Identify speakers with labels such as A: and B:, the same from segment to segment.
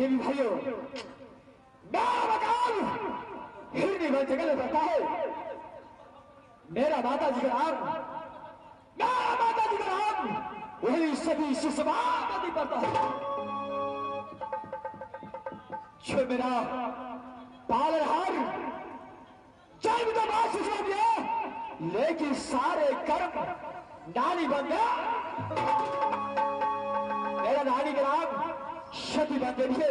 A: हिंद भाइयों, मेरा मकान हिरनी वन जंगल में पड़ता है। मेरा माता जी का नाम, मेरा माता जी का नाम वही सभी सुषमावती पड़ता है। जो मेरा पालनहार जन्म तो बात सुषमा दिया, लेकिन सारे कर्म नानी बन गया। मेरा नानी का नाम सती बन गई है।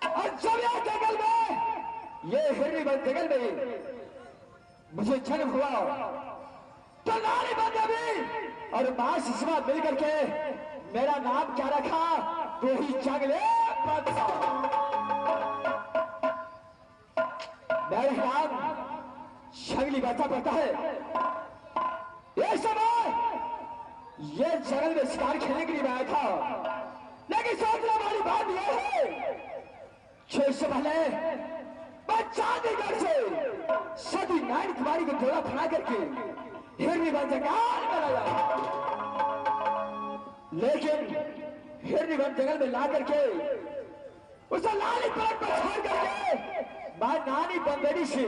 A: और जब यह जंगल में, ये हिरनी बन जंगल में मुझे जन्म हुआ तो नानी बन गई और मां सुषमा मिलकर के मेरा नाम क्या रखा, तो ही जंगले बादशाह। मेरा नाम जंगली बादशाह पड़ता है। ये समय ये जंगल में शिकार खेलने के लिए आया था, लेकिन सोचने वाली बात यह है, 6 से पहले मैं चांदीगढ़ से सती नारायण कुमारी को जोड़ा फना करके हिरनी वन जंगल में लाया। लेकिन हिरनी वन जंगल में ला करके उसे लाली पलट पर छोड़ करके मां नानी बंदेरी से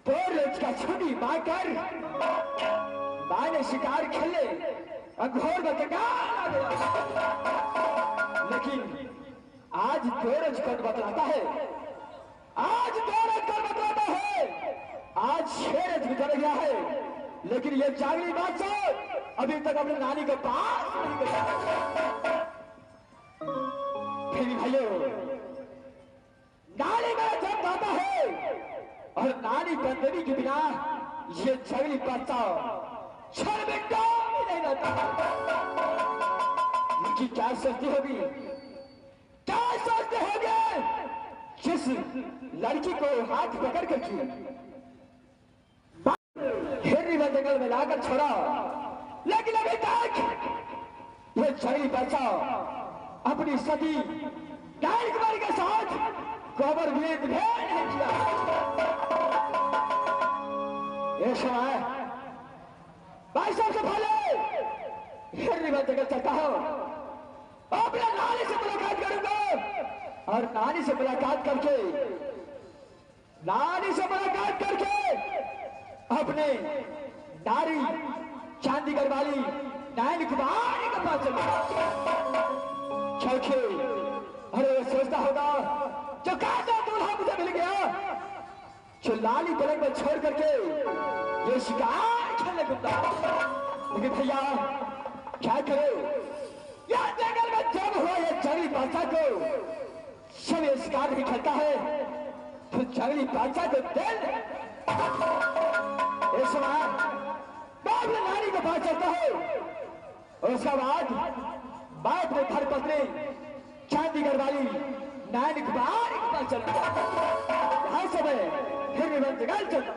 A: 2 रोज का छुट्टी मांगकर मां ने शिकार खेले और घोर में जंगल आ गया। लेकिन आज 2 रोज कौन बतलाता है, आज 2 रोज कौन बतलाता है, आज 6 रोज गुजर गया है, लेकिन ये जंगली बादशाह अभी तक अपने नानी के पास नहीं गया। फिर भाइयों, नानी मेरा जब आता है और नानी बंदगी के बिना ये जंगली बादशाह क्षण में काम ही नहीं रहता। उनकी क्या सोचती होगी, क्या सोचते होंगे, जिस लड़की को हाथ पकड़ करके हिरनी वन जंगल में लाकर छोड़ा, लेकिन अभी तक ये जंगली बादशाह अपनी सती नारायण कुमारी के साथ गोबर भेद नहीं किया। ये समय भाई साहब से पहले हिरनी वन जंगल चलता हूं, अपने नानी से मुलाकात करूंगा और नानी से मुलाकात करके अपने नारी चांदीगढ़ वाली नारायण कुमारी के पास चलूंगा। क्योंकि अरे वो सोचता होगा, जो काटा दूल्हा मुझे मिल गया, जो लाली पलंग में छोड़ करके ये शिकार खेलने घूमता। लेकिन भैया क्या करे, यह जंगल में जब हुआ ये जंगली बादशाह को सब ये शिकार नहीं खेलता है, तो जंगली बादशाह को दिल इस समय मैं अपने नानी के पास चलता हूँ। उसके बाद मैं अपने घर पत्नी चांदीगढ़ वाली नारायण कुमारी के पास चलूंगा। हर समय हिरनी वन जंगल चलता।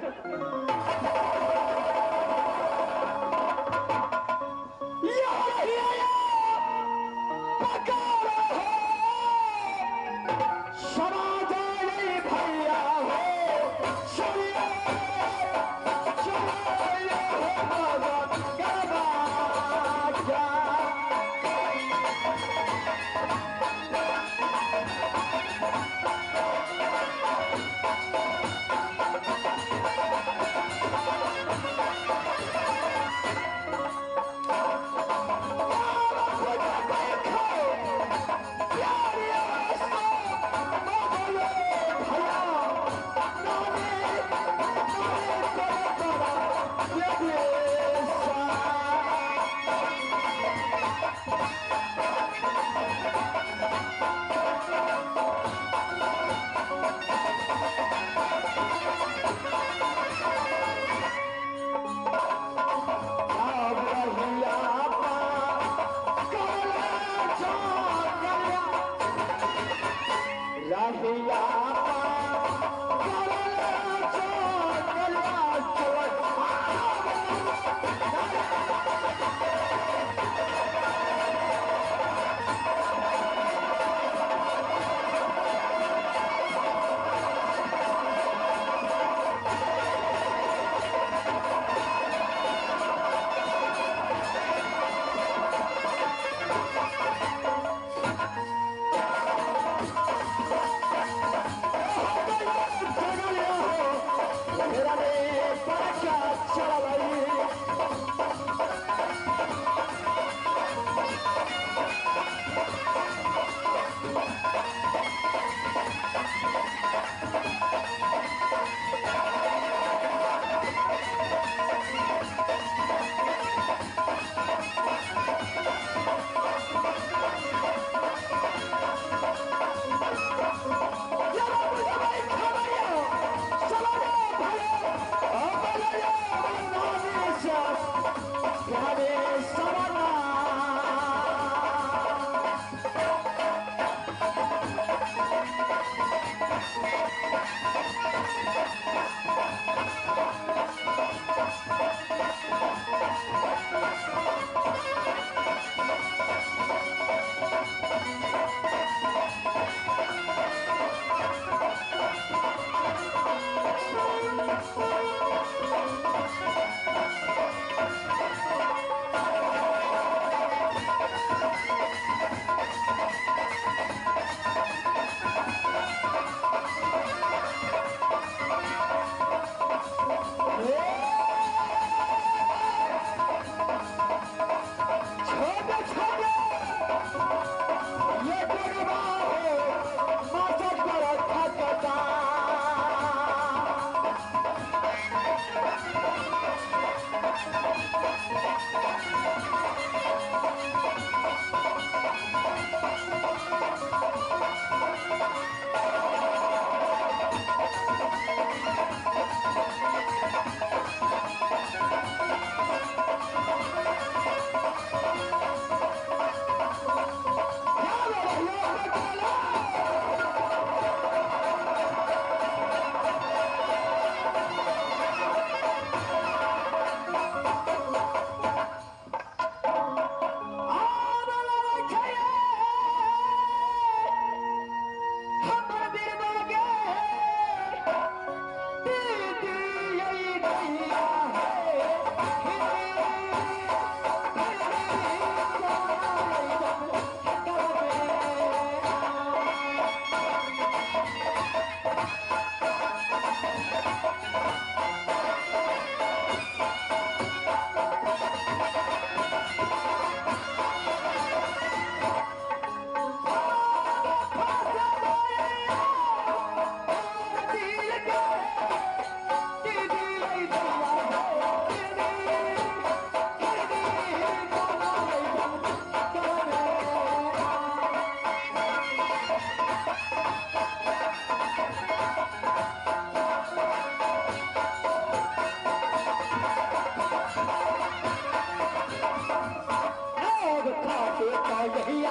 A: खाते तो यही